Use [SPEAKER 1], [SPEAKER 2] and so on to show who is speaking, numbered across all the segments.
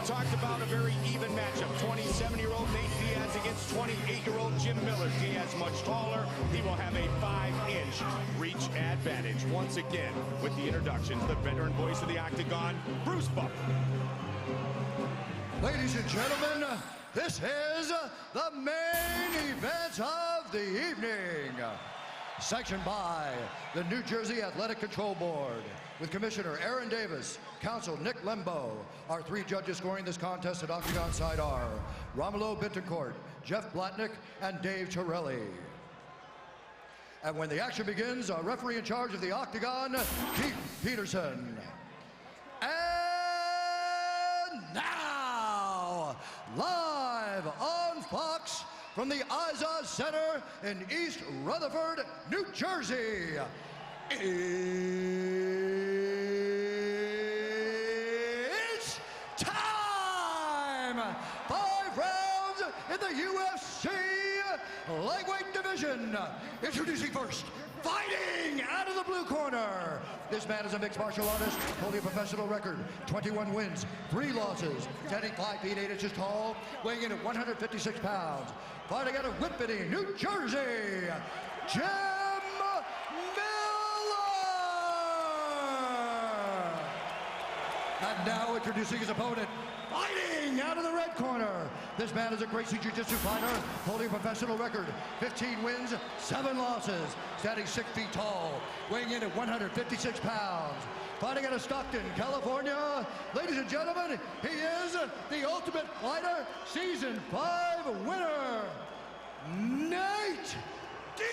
[SPEAKER 1] talked about a very even matchup. 27-year-old Nate Diaz against 28-year-old Jim Miller. Diaz much taller. He will have a 5-inch reach advantage. Once again, with the introductions, the veteran voice of the Octagon, Bruce Buffer.
[SPEAKER 2] Ladies and gentlemen, this is the main event of the evening. Sanctioned by the New Jersey Athletic Control Board, with Commissioner Aaron Davis, Counsel Nick Lembo. Our 3 judges scoring this contest at Octagon side are Romulo Bittencourt, Jeff Blatnick, and Dave Torelli. And when the action begins, our referee in charge of the Octagon, Keith Peterson. And now, live on Fox, from the IZOD Center in East Rutherford, New Jersey, it's time! 5 rounds in the UFC lightweight division. Introducing first, fighting out of the blue corner. This man is a mixed martial artist, holding a professional record, 21 wins, 3 losses, standing 5 feet 8 inches tall, weighing in at 156 pounds. Fighting out of Whippany, New Jersey, Jim Miller! And now introducing his opponent, fighting out of the red corner. This man is a Gracie Jiu-Jitsu fighter, holding a professional record, 15 wins, 7 losses, standing 6 feet tall, weighing in at 156 pounds. Fighting out of Stockton, California, ladies and gentlemen, he is the Ultimate Fighter Season 5 winner, Nate Diaz!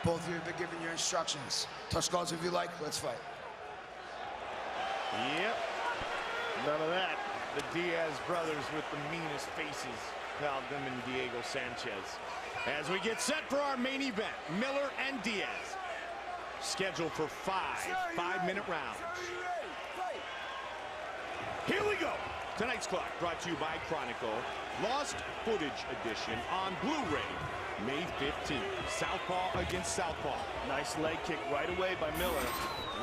[SPEAKER 3] Both of you have been given your instructions. Touch gloves if you like, let's fight.
[SPEAKER 1] Yep, none of that. The Diaz brothers with the meanest faces, Valdem and Diego Sanchez. As we get set for our main event, Miller and Diaz. Scheduled for 5 5-minute rounds. Here we go. Tonight's clock brought to you by Chronicle. Lost Footage Edition on Blu-ray, May 15th. Southpaw against Southpaw. Nice leg kick right away by Miller.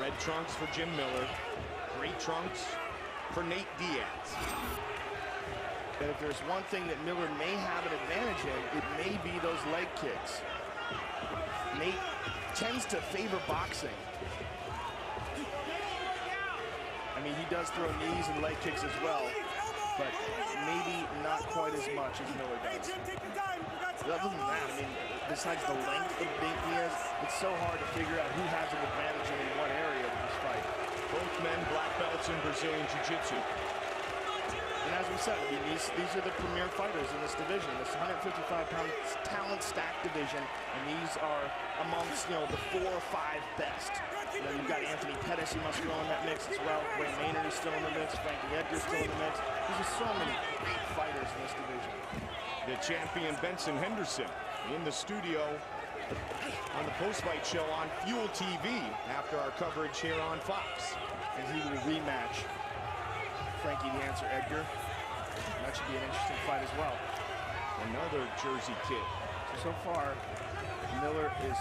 [SPEAKER 1] Red trunks for Jim Miller. Gray trunks for Nate Diaz.
[SPEAKER 4] And if there's one thing that Miller may have an advantage in, it may be those leg kicks. Nate tends to favor boxing. I mean, he does throw knees and leg kicks as well, but maybe not quite as much as Miller does. But other than that, I mean, besides the length of Nate Diaz, it's so hard to figure out who has an advantage in what area of this fight.
[SPEAKER 1] Both men black belts in Brazilian Jiu-Jitsu.
[SPEAKER 4] And as we said, I mean, these are the premier fighters in this division, this 155-pound talent stacked division, and these are amongst, you know, the 4 or 5 best. You know, you've got Anthony Pettis, you must throw in that mix as well. Wayne Maynard is still in the mix. Frankie Edgar's still in the mix. There's just so many great fighters in this division.
[SPEAKER 1] The champion Benson Henderson in the studio on the post-fight show on Fuel TV after our coverage here on Fox.
[SPEAKER 4] And he will rematch Frankie the Answer Edgar. That should be an interesting fight as well.
[SPEAKER 1] Another Jersey kid.
[SPEAKER 4] So far, Miller is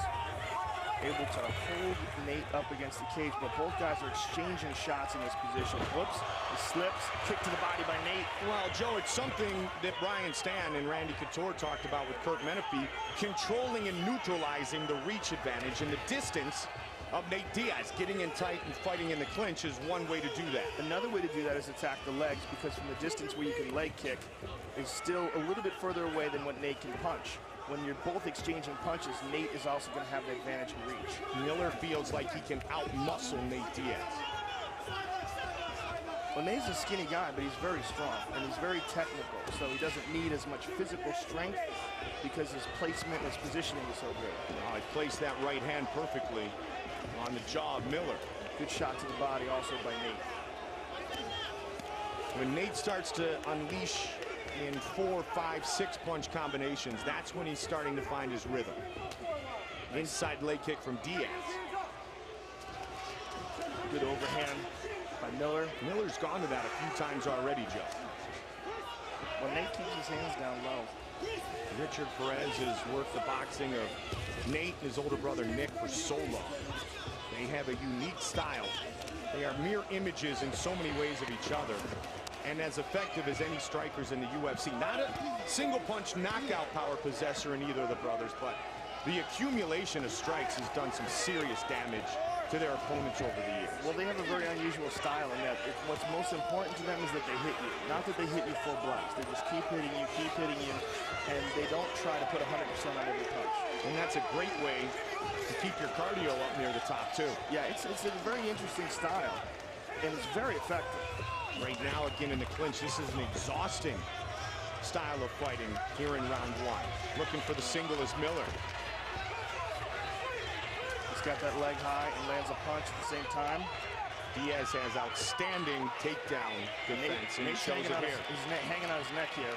[SPEAKER 4] able to hold Nate up against the cage, but both guys are exchanging shots in this position. Whoops, he slips, kick to the body by Nate.
[SPEAKER 1] Well, Joe, it's something that Brian Stan and Randy Couture talked about with Kurt Menefee, controlling and neutralizing the reach advantage and the distance of Nate Diaz. Getting in tight and fighting in the clinch is one way to do that.
[SPEAKER 4] Another way to do that is attack the legs, because from the distance where you can leg kick is still a little bit further away than what Nate can punch. When you're both exchanging punches, Nate is also going to have the advantage in reach.
[SPEAKER 1] Miller feels like he can out-muscle Nate Diaz.
[SPEAKER 4] Well, Nate's a skinny guy, but he's very strong, and he's very technical, so he doesn't need as much physical strength because his placement and his positioning is so good.
[SPEAKER 1] Oh, he placed that right hand perfectly on the jaw of Miller.
[SPEAKER 4] Good shot to the body also by Nate.
[SPEAKER 1] When Nate starts to unleash in 4, 5, 6 punch combinations, that's when he's starting to find his rhythm. Inside leg kick from Diaz.
[SPEAKER 4] Good overhand by Miller.
[SPEAKER 1] Miller's gone to that a few times already, Joe.
[SPEAKER 4] When Nate keeps his hands down low,
[SPEAKER 1] Richard Perez has worked the boxing of Nate and his older brother Nick for so long. They have a unique style. They are mirror images in so many ways of each other, and as effective as any strikers in the UFC. Not a single punch knockout power possessor in either of the brothers, but the accumulation of strikes has done some serious damage to their opponents over the years.
[SPEAKER 4] Well, they have a very unusual style in that what's most important to them is that they hit you. Not that they hit you full blast. They just keep hitting you, and they don't try to put 100% on every punch.
[SPEAKER 1] And that's a great way to keep your cardio up near the top, too.
[SPEAKER 4] Yeah, it's a very interesting style, and it's very effective.
[SPEAKER 1] Right now, again, in the clinch, this is an exhausting style of fighting here in round one. Looking for the single is Miller.
[SPEAKER 4] He's got that leg high and lands a punch at the same time.
[SPEAKER 1] Diaz has outstanding takedown defense, and he shows it here.
[SPEAKER 4] He's hanging on his neck here.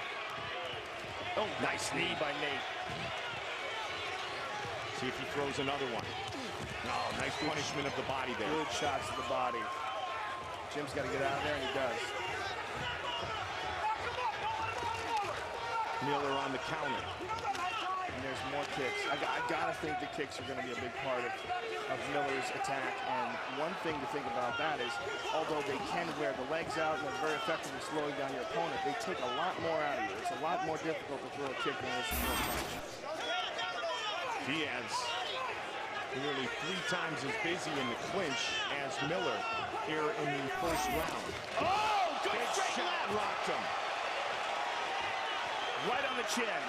[SPEAKER 4] Oh, nice knee by Nate.
[SPEAKER 1] See if he throws another one. Oh, nice punishment of the body there.
[SPEAKER 4] Good shots to the body. Jim's got to get out of there, and he does.
[SPEAKER 1] Miller on the counter.
[SPEAKER 4] And there's more kicks. I gotta think the kicks are going to be a big part of Miller's attack. And one thing to think about that is, although they can wear the legs out and they're very effective in slowing down your opponent, they take a lot more out of you. It's a lot more difficult to throw a kick than it is to throw a punch.
[SPEAKER 1] Diaz nearly 3 times as busy in the clinch as Miller here in the first round.
[SPEAKER 4] Oh, good
[SPEAKER 1] Big
[SPEAKER 4] straight
[SPEAKER 1] shot
[SPEAKER 4] left.
[SPEAKER 1] rocked him.
[SPEAKER 4] Right on the chin.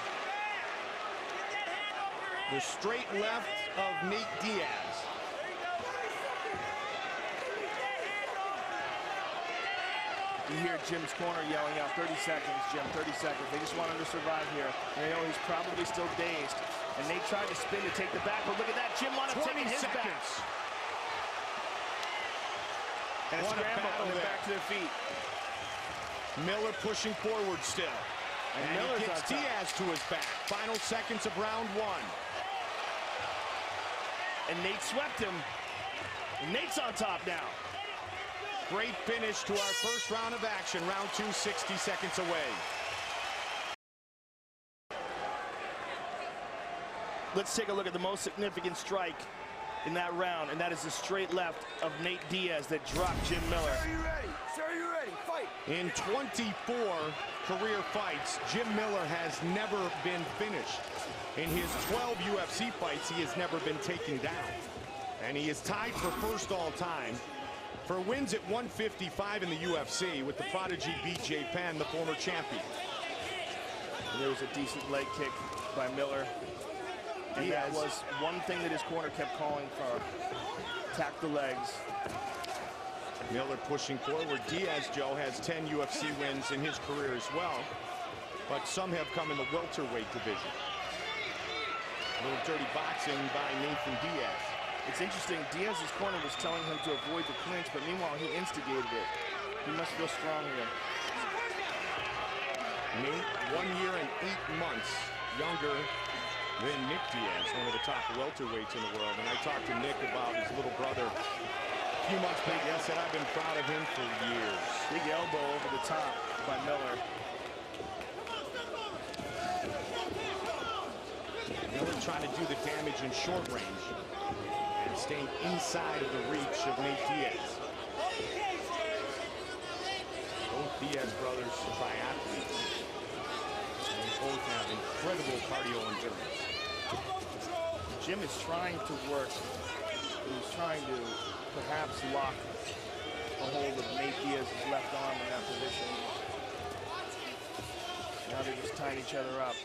[SPEAKER 1] The straight left of Nate Diaz.
[SPEAKER 4] You hear Jim's corner yelling out, 30 seconds, Jim, 30 seconds. They just want him to survive here. And they know he's probably still dazed. And Nate tried to spin to take the back, but look at that. Jim wanted to take his back. And a scramble on the back to their feet.
[SPEAKER 1] Miller pushing forward still. And
[SPEAKER 4] Miller's
[SPEAKER 1] he gets Diaz to his back. Final seconds of round one.
[SPEAKER 4] And Nate swept him. And Nate's on top now.
[SPEAKER 1] Great finish to our first round of action. Round two, 60 seconds away.
[SPEAKER 4] Let's take a look at the most significant strike in that round, and that is the straight left of Nate Diaz that dropped Jim Miller.
[SPEAKER 3] Sir, are you ready? Sir, are you ready? Fight.
[SPEAKER 1] In 24 career fights, Jim Miller has never been finished. In his 12 UFC fights, he has never been taken down. And he is tied for first all time for wins at 155 in the UFC with the prodigy BJ Penn, the former champion.
[SPEAKER 4] And there was a decent leg kick by Miller. And that was one thing that his corner kept calling for. Attack the legs.
[SPEAKER 1] Miller pushing forward. Diaz, Joe, has 10 UFC wins in his career as well, but some have come in the welterweight division. A little dirty boxing by Nathan Diaz.
[SPEAKER 4] It's interesting, Diaz's corner was telling him to avoid the clinch, but meanwhile he instigated it. He must feel strong here.
[SPEAKER 1] Nate, 1 year and 8 months younger than Nick Diaz, one of the top welterweights in the world. And I talked to Nick about his little brother a few months back. I said I've been proud of him for years.
[SPEAKER 4] Big elbow over the top by Miller.
[SPEAKER 1] Miller trying to do the damage in short range and staying inside of the reach of Nate Diaz. Both Diaz brothers triathletes. They both have incredible cardio endurance.
[SPEAKER 4] Jim is trying to work. He's trying to perhaps lock a hold of Nate Diaz's left arm in that position. Now they're just tying each other up.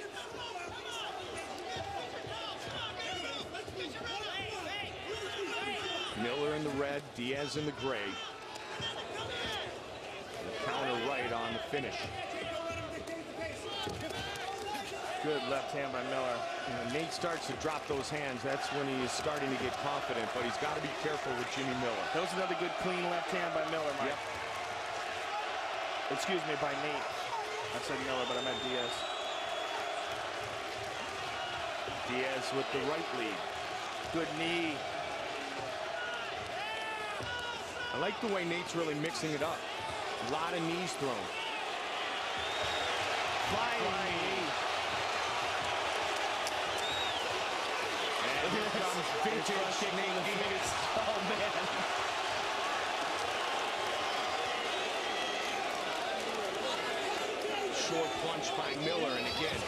[SPEAKER 1] Miller in the red, Diaz in the gray. The counter right on the finish.
[SPEAKER 4] Good left hand by Miller.
[SPEAKER 1] Nate starts to drop those hands. That's when he is starting to get confident, but he's got to be careful with Jimmy Miller.
[SPEAKER 4] That was another good clean left hand by Miller, Mike.
[SPEAKER 1] Yep.
[SPEAKER 4] Excuse me, by Nate. I said Miller, but I meant Diaz.
[SPEAKER 1] Diaz with the right lead.
[SPEAKER 4] Good knee.
[SPEAKER 1] I like the way Nate's really mixing it up. A lot of knees thrown.
[SPEAKER 4] Flying knee.
[SPEAKER 1] is vintage Nate Diaz.
[SPEAKER 4] Oh, man.
[SPEAKER 1] Short punch by Miller, and again.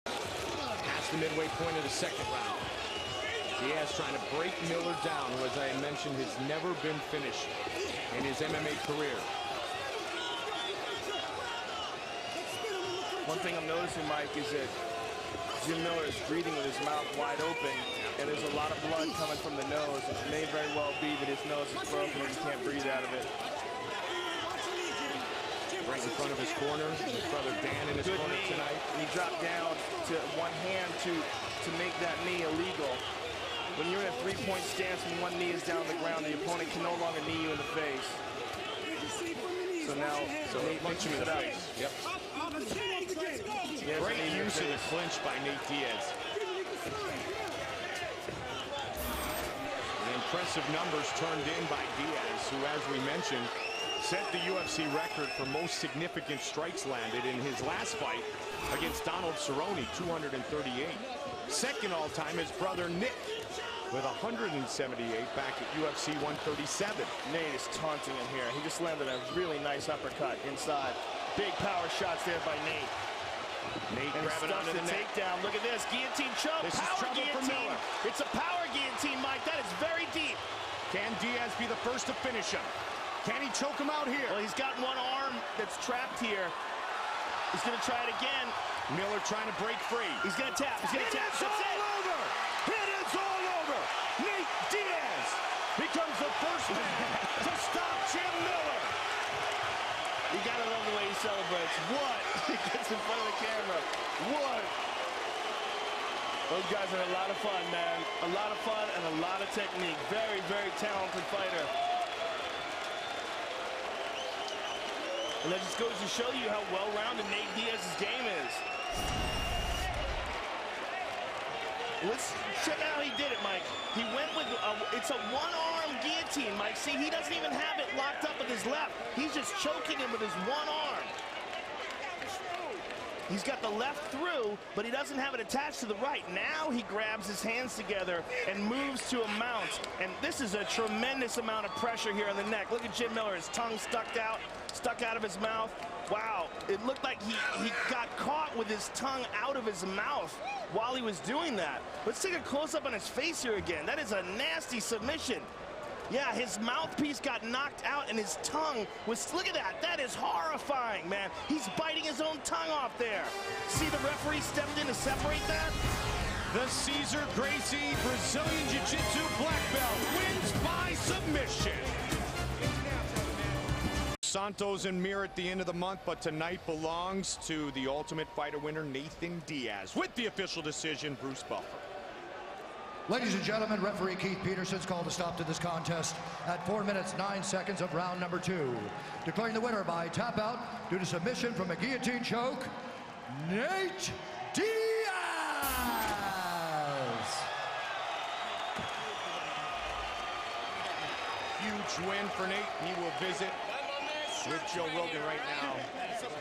[SPEAKER 1] Past the midway point of the second round. Diaz trying to break Miller down, who, as I mentioned, has never been finished in his MMA career.
[SPEAKER 4] One thing I'm noticing, Mike, is that Jim Miller is breathing with his mouth wide open, and there's a lot of blood coming from the nose. It may very well be that his nose is broken and he can't breathe out of it.
[SPEAKER 1] Right in front of his corner, his brother Dan in his
[SPEAKER 4] Good
[SPEAKER 1] corner
[SPEAKER 4] knee.
[SPEAKER 1] tonight.
[SPEAKER 4] And he dropped down to one hand to make that knee illegal. When you're in a three-point stance and one knee is down on the ground, the opponent can no longer knee you in the face. So now, Nate
[SPEAKER 1] punch him in the face. Yep.
[SPEAKER 4] Yes,
[SPEAKER 1] Great use of the clinch by Nate Diaz. And impressive numbers turned in by Diaz, who, as we mentioned, set the UFC record for most significant strikes landed in his last fight against Donald Cerrone, 238. Second all-time, his brother Nick, with 178 back at UFC 137.
[SPEAKER 4] Nate is taunting him here. He just landed a really nice uppercut inside. Big power shots there by Nate.
[SPEAKER 1] Nate
[SPEAKER 4] And
[SPEAKER 1] grabbing onto the neck.
[SPEAKER 4] takedown. Look at this, guillotine choke,
[SPEAKER 1] This is
[SPEAKER 4] power
[SPEAKER 1] trouble for
[SPEAKER 4] guillotine.
[SPEAKER 1] Miller.
[SPEAKER 4] It's a power guillotine, Mike. That is very deep.
[SPEAKER 1] Can Diaz be the first to finish him? Can he choke him out here?
[SPEAKER 4] Well, he's got one arm that's trapped here. He's gonna try it again.
[SPEAKER 1] Miller trying to break free.
[SPEAKER 4] He's gonna tap. He's gonna tap.
[SPEAKER 1] It's all over. It is all over. Nate Diaz becomes the first man to stop Jim Miller.
[SPEAKER 4] You gotta love the way he celebrates. What? He gets in front of the camera. What? Those guys are a lot of fun, man. A lot of fun and a lot of technique. Very, very talented fighter. And that just goes to show you how well-rounded Nate Diaz's game is. Let's check out how he did it, Mike. He went with, it's a one-arm guillotine, Mike. See, he doesn't even have it locked up with his left. He's just choking him with his one arm. He's got the left through, but he doesn't have it attached to the right. Now he grabs his hands together and moves to a mount. And this is a tremendous amount of pressure here on the neck. Look at Jim Miller, his tongue stuck out of his mouth. Wow, it looked like he got caught with his tongue out of his mouth while he was doing that. Let's take a close-up on his face here again. That is a nasty submission. Yeah, his mouthpiece got knocked out and his tongue was, look at that. That is horrifying, man. He's biting his own tongue off there. See, the referee stepped in to separate that?
[SPEAKER 1] The Cesar Gracie Brazilian Jiu-Jitsu black belt wins by submission. Santos and Mir at the end of the month, but tonight belongs to the Ultimate Fighter winner, Nathan Diaz, with the official decision, Bruce Buffer.
[SPEAKER 2] Ladies and gentlemen, referee Keith Peterson's called a stop to this contest at 4 minutes 9 seconds of round number 2. Declaring the winner by tap out due to submission from a guillotine choke, Nate Diaz!
[SPEAKER 1] Huge win for Nate. He will visit with Joe Rogan right now.